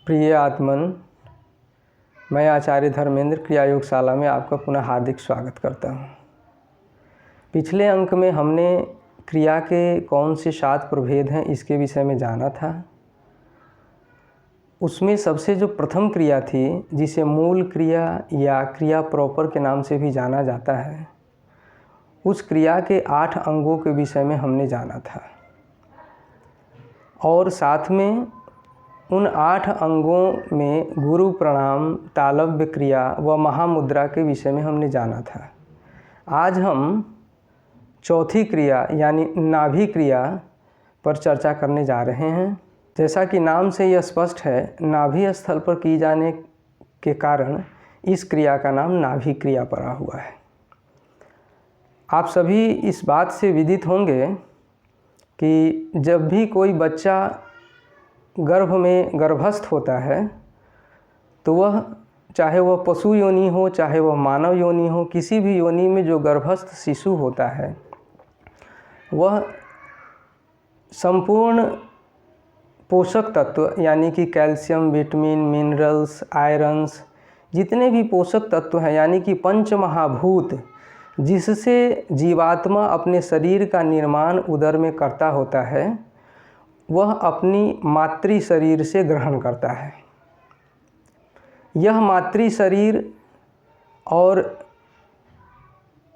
प्रिय आत्मन, मैं आचार्य धर्मेंद्र क्रिया योगशाला में आपका पुनः हार्दिक स्वागत करता हूँ। पिछले अंक में हमने क्रिया के कौन से 7 प्रभेद हैं इसके विषय में जाना था। उसमें सबसे जो प्रथम क्रिया थी, जिसे मूल क्रिया या क्रिया प्रॉपर के नाम से भी जाना जाता है, उस क्रिया के 8 अंगों के विषय में हमने जाना था और साथ में उन 8 अंगों में गुरु प्रणाम, तालव्य क्रिया व महामुद्रा के विषय में हमने जाना था। आज हम चौथी क्रिया यानी नाभि क्रिया पर चर्चा करने जा रहे हैं। जैसा कि नाम से यह स्पष्ट है, नाभि स्थल पर की जाने के कारण इस क्रिया का नाम नाभि क्रिया पड़ा हुआ है। आप सभी इस बात से विदित होंगे कि जब भी कोई बच्चा गर्भ में गर्भस्थ होता है तो वह, चाहे वह पशु योनि हो चाहे वह मानव योनि हो, किसी भी योनि में जो गर्भस्थ शिशु होता है वह संपूर्ण पोषक तत्व यानी कि कैल्शियम, विटामिन, मिनरल्स, आयरन्स, जितने भी पोषक तत्व हैं यानी कि पंचमहाभूत, जिससे जीवात्मा अपने शरीर का निर्माण उदर में करता होता है, वह अपनी मातृ शरीर से ग्रहण करता है। यह मातृ शरीर और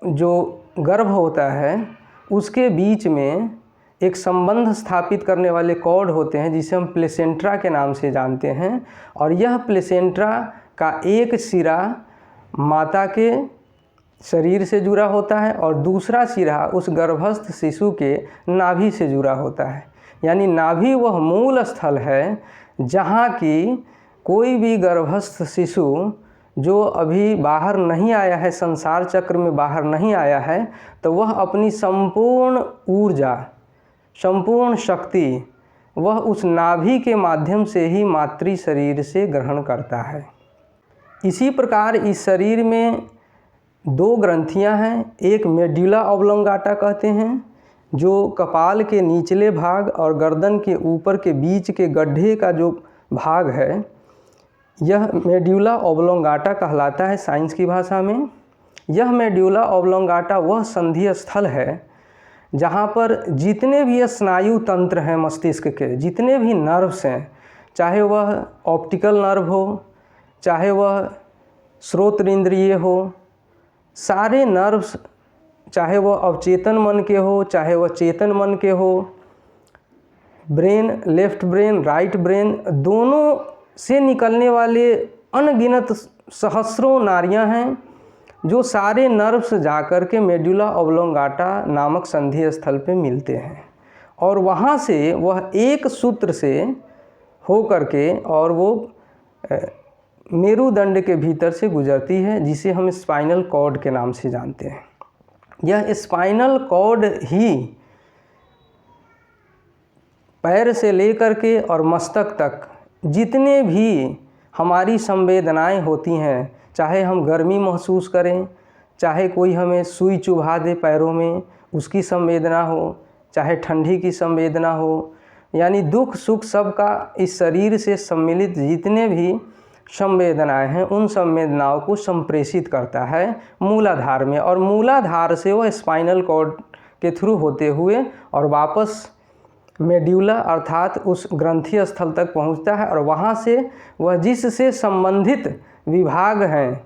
जो गर्भ होता है उसके बीच में एक संबंध स्थापित करने वाले कॉर्ड होते हैं, जिसे हम प्लेसेंट्रा के नाम से जानते हैं। और यह प्लेसेंट्रा का एक सिरा माता के शरीर से जुड़ा होता है और दूसरा सिरा उस गर्भस्थ शिशु के नाभि से जुड़ा होता है। यानी नाभि वह मूल स्थल है जहाँ की कोई भी गर्भस्थ शिशु जो अभी बाहर नहीं आया है, संसार चक्र में बाहर नहीं आया है, तो वह अपनी संपूर्ण ऊर्जा, संपूर्ण शक्ति वह उस नाभि के माध्यम से ही मातृ शरीर से ग्रहण करता है। इसी प्रकार इस शरीर में 2 ग्रंथियां हैं। एक मेड्यूला ऑब्लोंगाटा कहते हैं, जो कपाल के निचले भाग और गर्दन के ऊपर के बीच के गड्ढे का जो भाग है, यह मेड्यूला ऑब्लोंगाटा कहलाता है साइंस की भाषा में। यह मेड्यूला ऑब्लोंगाटा वह संधि स्थल है जहाँ पर जितने भी स्नायु तंत्र हैं मस्तिष्क के, जितने भी नर्व्स हैं, चाहे वह ऑप्टिकल नर्व हो, चाहे वह श्रोत्र इंद्रिय हो, सारे नर्व्स, चाहे वह अवचेतन मन के हो चाहे वह चेतन मन के हो, brain, left brain, right brain, दोनों से निकलने वाले अनगिनत सहस्रों नाड़ियाँ हैं, जो सारे नर्व्स जाकर के मेड्यूला ऑब्लोंगाटा नामक संधि स्थल पे मिलते हैं और वहाँ से वह एक सूत्र से हो करके और वो मेरुदंड के भीतर से गुजरती है, जिसे हम स्पाइनल कॉर्ड के नाम से जानते हैं। यह स्पाइनल कॉर्ड ही पैर से लेकर के और मस्तक तक जितने भी हमारी संवेदनाएं होती हैं, चाहे हम गर्मी महसूस करें, चाहे कोई हमें सुई चुभा दे पैरों में, उसकी संवेदना हो, चाहे ठंडी की संवेदना हो, यानी दुख सुख सब का इस शरीर से सम्मिलित जितने भी संवेदनाएं हैं, उन संवेदनाओं को संप्रेषित करता है मूलाधार में और मूलाधार से वह स्पाइनल कॉर्ड के थ्रू होते हुए और वापस मेड्यूला अर्थात उस ग्रंथि स्थल तक पहुंचता है और वहां से वह जिससे संबंधित विभाग हैं,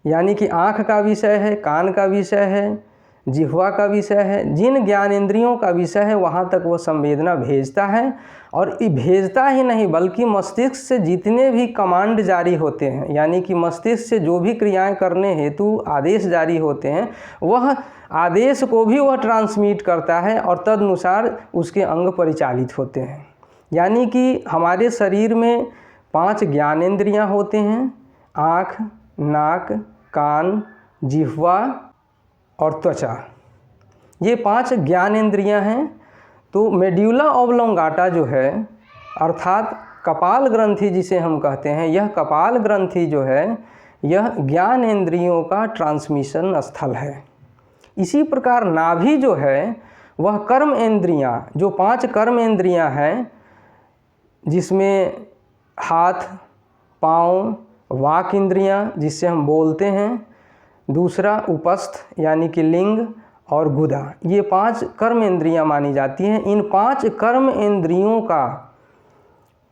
यानी कि आँख का विषय है, कान का विषय है, जिह्वा का विषय है, जिन ज्ञानेंद्रियों का विषय है, वहाँ तक वह संवेदना भेजता है। और भेजता ही नहीं बल्कि मस्तिष्क से जितने भी कमांड जारी होते हैं, यानी कि मस्तिष्क से जो भी क्रियाएं करने हेतु आदेश जारी होते हैं, वह आदेश को भी वह ट्रांसमिट करता है और तदनुसार उसके अंग परिचालित होते हैं। यानी कि हमारे शरीर में 5 ज्ञानेंद्रियाँ होते हैं, आँख, नाक, कान, जिह्वा और त्वचा। ये 5 ज्ञानेंद्रियाँ हैं। तो मेड्यूला ऑब्लोंगाटा जो है अर्थात कपाल ग्रंथि जिसे हम कहते हैं, यह कपाल ग्रंथि जो है यह ज्ञानेंद्रियों का ट्रांसमिशन स्थल है। इसी प्रकार नाभि जो है वह कर्म इंद्रियाँ, जो 5 कर्म इंद्रियाँ हैं, जिसमें हाथ, पाँव, वाक इंद्रियाँ जिससे हम बोलते हैं, दूसरा उपस्थ यानी कि लिंग, और गुदा, ये 5 कर्म इंद्रियाँ मानी जाती हैं। इन 5 कर्म इंद्रियों का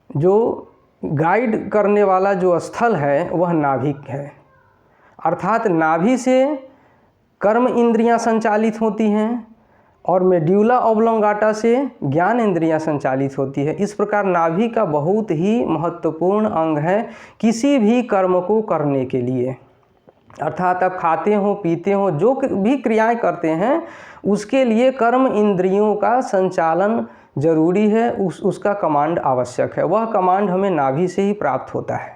जो गाइड करने वाला जो स्थल है वह नाभि है, अर्थात नाभि से कर्म इंद्रियां संचालित होती हैं और मेड्यूला ऑब्लोंगाटा से ज्ञान इंद्रियां संचालित होती है। इस प्रकार नाभि का बहुत ही महत्वपूर्ण अंग है किसी भी कर्म को करने के लिए, अर्थात आप खाते हो, पीते हो, जो भी क्रियाएं करते हैं उसके लिए कर्म इंद्रियों का संचालन जरूरी है, उसका कमांड आवश्यक है। वह कमांड हमें नाभि से ही प्राप्त होता है।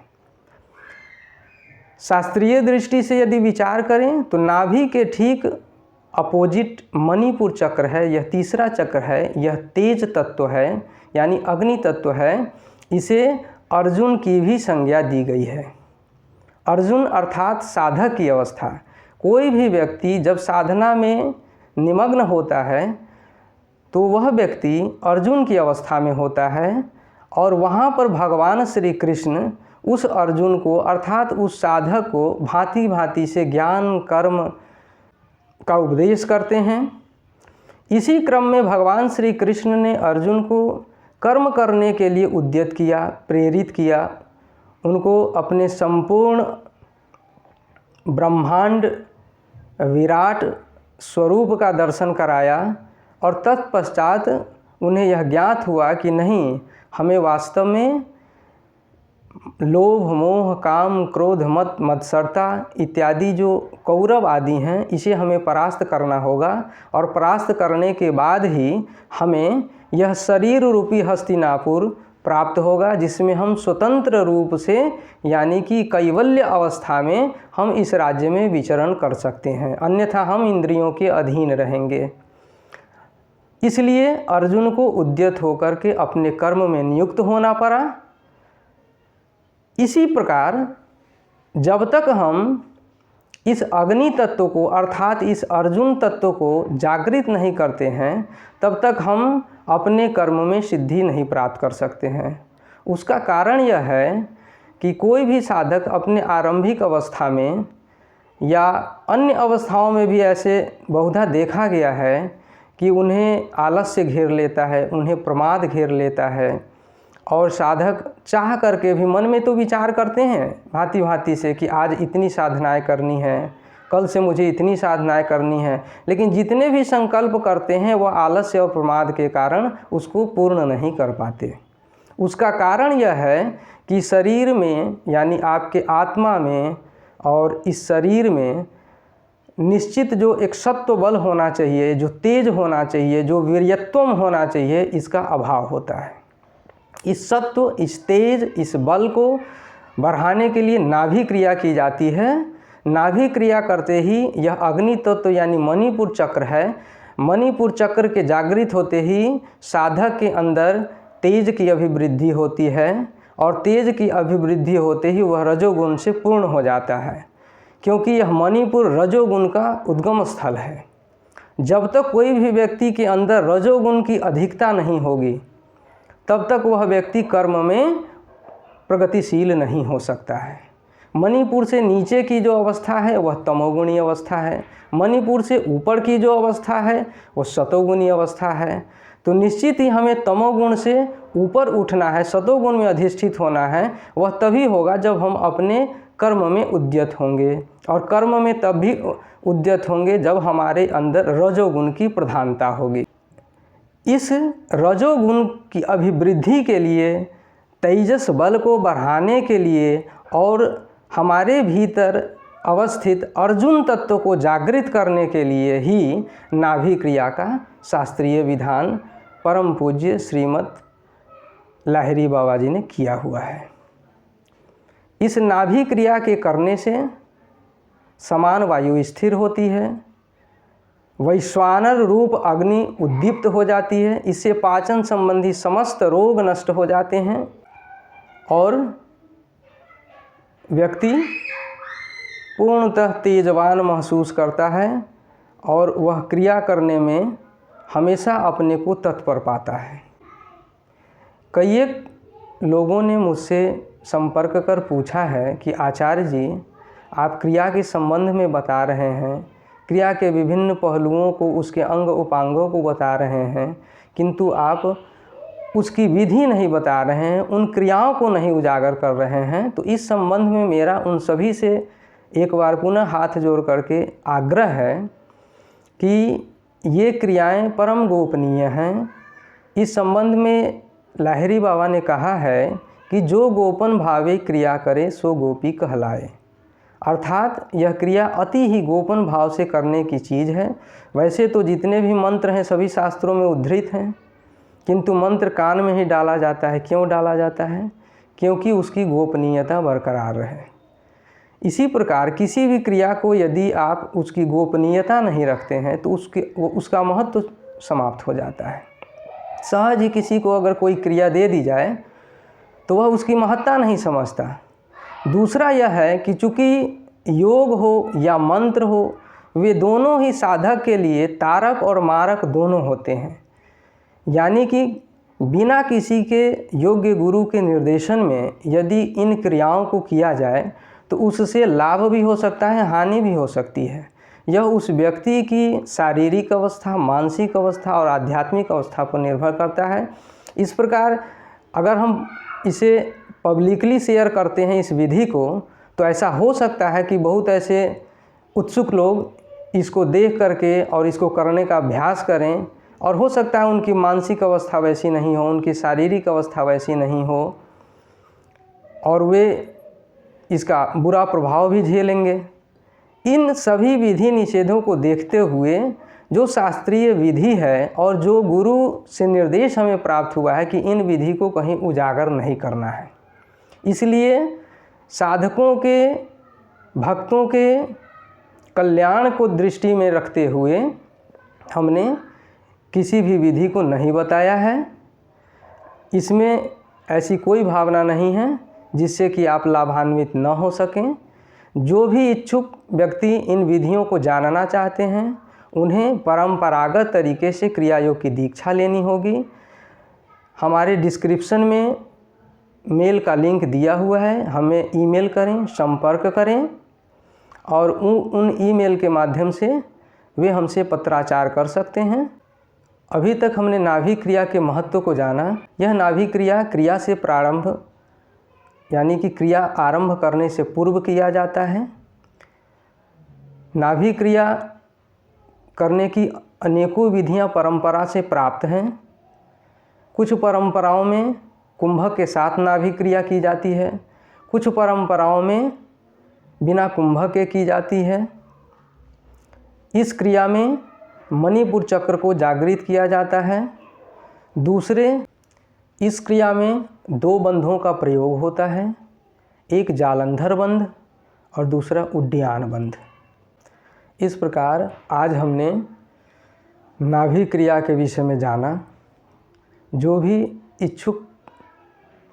शास्त्रीय दृष्टि से यदि विचार करें तो नाभि के ठीक अपोजिट मणिपुर चक्र है, यह तीसरा चक्र है, यह तेज तत्व है यानी अग्नि तत्व है। इसे अर्जुन की भी संज्ञा दी गई है। अर्जुन अर्थात साधक की अवस्था। कोई भी व्यक्ति जब साधना में निमग्न होता है तो वह व्यक्ति अर्जुन की अवस्था में होता है और वहाँ पर भगवान श्री कृष्ण उस अर्जुन को अर्थात उस साधक को भांति भांति से ज्ञान कर्म का उपदेश करते हैं। इसी क्रम में भगवान श्री कृष्ण ने अर्जुन को कर्म करने के लिए उद्यत किया, प्रेरित किया, उनको अपने संपूर्ण ब्रह्मांड विराट स्वरूप का दर्शन कराया और तत्पश्चात उन्हें यह ज्ञात हुआ कि नहीं, हमें वास्तव में लोभ, मोह, काम, क्रोध, मत, मत्सरता इत्यादि जो कौरव आदि हैं इसे हमें परास्त करना होगा और परास्त करने के बाद ही हमें यह शरीर रूपी हस्तिनापुर प्राप्त होगा, जिसमें हम स्वतंत्र रूप से यानी कि कैवल्य अवस्था में हम इस राज्य में विचरण कर सकते हैं, अन्यथा हम इंद्रियों के अधीन रहेंगे। इसलिए अर्जुन को उद्यत होकर के अपने कर्म में नियुक्त होना पड़ा। इसी प्रकार जब तक हम इस अग्नि तत्व को अर्थात इस अर्जुन तत्व को जागृत नहीं करते हैं तब तक हम अपने कर्म में सिद्धि नहीं प्राप्त कर सकते हैं। उसका कारण यह है कि कोई भी साधक अपने आरंभिक अवस्था में या अन्य अवस्थाओं में भी ऐसे बहुधा देखा गया है कि उन्हें आलस्य घेर लेता है, उन्हें प्रमाद घेर लेता है और साधक चाह करके भी मन में तो विचार करते हैं भांति भांति से कि आज इतनी साधनाएं करनी है, कल से मुझे इतनी साधनाएं करनी है, लेकिन जितने भी संकल्प करते हैं वह आलस्य और प्रमाद के कारण उसको पूर्ण नहीं कर पाते। उसका कारण यह है कि शरीर में यानी आपके आत्मा में और इस शरीर में निश्चित जो एक सत्व बल होना चाहिए, जो तेज होना चाहिए, जो वीर्यत्वम होना चाहिए, इसका अभाव होता है। इस सत्व, इस तेज, इस बल को बढ़ाने के लिए नाभि क्रिया की जाती है। नाभि क्रिया करते ही यह अग्नि तत्व यानी मणिपुर चक्र है, मणिपुर चक्र के जागृत होते ही साधक के अंदर तेज की अभिवृद्धि होती है और तेज की अभिवृद्धि होते ही वह रजोगुण से पूर्ण हो जाता है, क्योंकि यह मणिपुर रजोगुण का उद्गम स्थल है। जब तक कोई भी व्यक्ति के अंदर रजोगुण की अधिकता नहीं होगी तब तक वह व्यक्ति कर्म में प्रगतिशील नहीं हो सकता है। मणिपुर से नीचे की जो अवस्था है वह तमोगुणी अवस्था है, मणिपुर से ऊपर की जो अवस्था है वह सतोगुणी अवस्था है। तो निश्चित ही हमें तमोगुण से ऊपर उठना है, सतोगुण में अधिष्ठित होना है। वह तभी होगा जब हम अपने कर्म में उद्यत होंगे और कर्म में तब भी उद्यत होंगे जब हमारे अंदर रजोगुण की प्रधानता होगी। इस रजोगुण की अभिवृद्धि के लिए, तेजस बल को बढ़ाने के लिए और हमारे भीतर अवस्थित अर्जुन तत्व को जागृत करने के लिए ही नाभि क्रिया का शास्त्रीय विधान परम पूज्य श्रीमद् लाहिरी बाबा जी ने किया हुआ है। इस नाभि क्रिया के करने से समान वायु स्थिर होती है, वैश्वानर रूप अग्नि उद्दीप्त हो जाती है, इससे पाचन संबंधी समस्त रोग नष्ट हो जाते हैं और व्यक्ति पूर्णतः तेजवान महसूस करता है और वह क्रिया करने में हमेशा अपने को तत्पर पाता है। कई एक लोगों ने मुझसे संपर्क कर पूछा है कि आचार्य जी, आप क्रिया के संबंध में बता रहे हैं, क्रिया के विभिन्न पहलुओं को, उसके अंग उपांगों को बता रहे हैं, किंतु आप उसकी विधि नहीं बता रहे हैं, उन क्रियाओं को नहीं उजागर कर रहे हैं। तो इस संबंध में मेरा उन सभी से एक बार पुनः हाथ जोड़ करके आग्रह है कि ये क्रियाएं परम गोपनीय हैं। इस संबंध में लाहिरी बाबा ने कहा है कि जो गोपन भावे क्रिया करे सो गोपी कहलाए, अर्थात यह क्रिया अति ही गोपन भाव से करने की चीज़ है। वैसे तो जितने भी मंत्र हैं सभी शास्त्रों में उद्धृत हैं, किंतु मंत्र कान में ही डाला जाता है। क्यों डाला जाता है? क्योंकि उसकी गोपनीयता बरकरार रहे। इसी प्रकार किसी भी क्रिया को यदि आप उसकी गोपनीयता नहीं रखते हैं तो उसका महत्व समाप्त हो जाता है। सहज ही किसी को अगर कोई क्रिया दे दी जाए तो वह उसकी महत्ता नहीं समझता। दूसरा यह है कि चूँकि योग हो या मंत्र हो, वे दोनों ही साधक के लिए तारक और मारक दोनों होते हैं। यानी कि बिना किसी के योग्य गुरु के निर्देशन में यदि इन क्रियाओं को किया जाए तो उससे लाभ भी हो सकता है, हानि भी हो सकती है। यह उस व्यक्ति की शारीरिक अवस्था, मानसिक अवस्था और आध्यात्मिक अवस्था पर निर्भर करता है। इस प्रकार अगर हम इसे पब्लिकली शेयर करते हैं इस विधि को, तो ऐसा हो सकता है कि बहुत ऐसे उत्सुक लोग इसको देख करके और इसको करने का अभ्यास करें, और हो सकता है उनकी मानसिक अवस्था वैसी नहीं हो, उनकी शारीरिक अवस्था वैसी नहीं हो, और वे इसका बुरा प्रभाव भी झेलेंगे। इन सभी विधि निषेधों को देखते हुए जो शास्त्रीय विधि है और जो गुरु से निर्देश हमें प्राप्त हुआ है कि इन विधि को कहीं उजागर नहीं करना है, इसलिए साधकों के, भक्तों के कल्याण को दृष्टि में रखते हुए हमने किसी भी विधि को नहीं बताया है। इसमें ऐसी कोई भावना नहीं है जिससे कि आप लाभान्वित न हो सकें। जो भी इच्छुक व्यक्ति इन विधियों को जानना चाहते हैं उन्हें परंपरागत तरीके से क्रिया योग की दीक्षा लेनी होगी। हमारे डिस्क्रिप्शन में मेल का लिंक दिया हुआ है, हमें ईमेल करें, संपर्क करें, और उन ईमेल के माध्यम से वे हमसे पत्राचार कर सकते हैं। अभी तक हमने नाभि क्रिया के महत्व को जाना। यह नाभि क्रिया, क्रिया से प्रारंभ यानी कि क्रिया आरंभ करने से पूर्व किया जाता है। नाभि क्रिया करने की अनेकों विधियां परंपरा से प्राप्त हैं। कुछ परंपराओं में कुंभक के साथ नाभि क्रिया की जाती है, कुछ परंपराओं में बिना कुंभक के की जाती है। इस क्रिया में मणिपुर चक्र को जागृत किया जाता है। दूसरे, इस क्रिया में दो बंधों का प्रयोग होता है, एक जालंधर बंध और दूसरा उड्डयन बंध। इस प्रकार आज हमने नाभि क्रिया के विषय में जाना। जो भी इच्छुक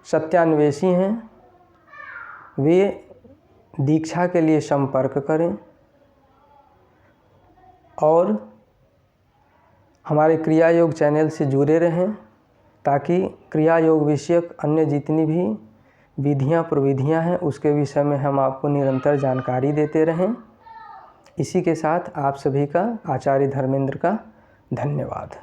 सत्यान्वेषी हैं वे दीक्षा के लिए संपर्क करें और हमारे क्रिया योग चैनल से जुड़े रहें, ताकि क्रिया योग विषयक अन्य जितनी भी विधियां प्रविधियां हैं उसके विषय में हम आपको निरंतर जानकारी देते रहें। इसी के साथ आप सभी का आचार्य धर्मेंद्र का धन्यवाद।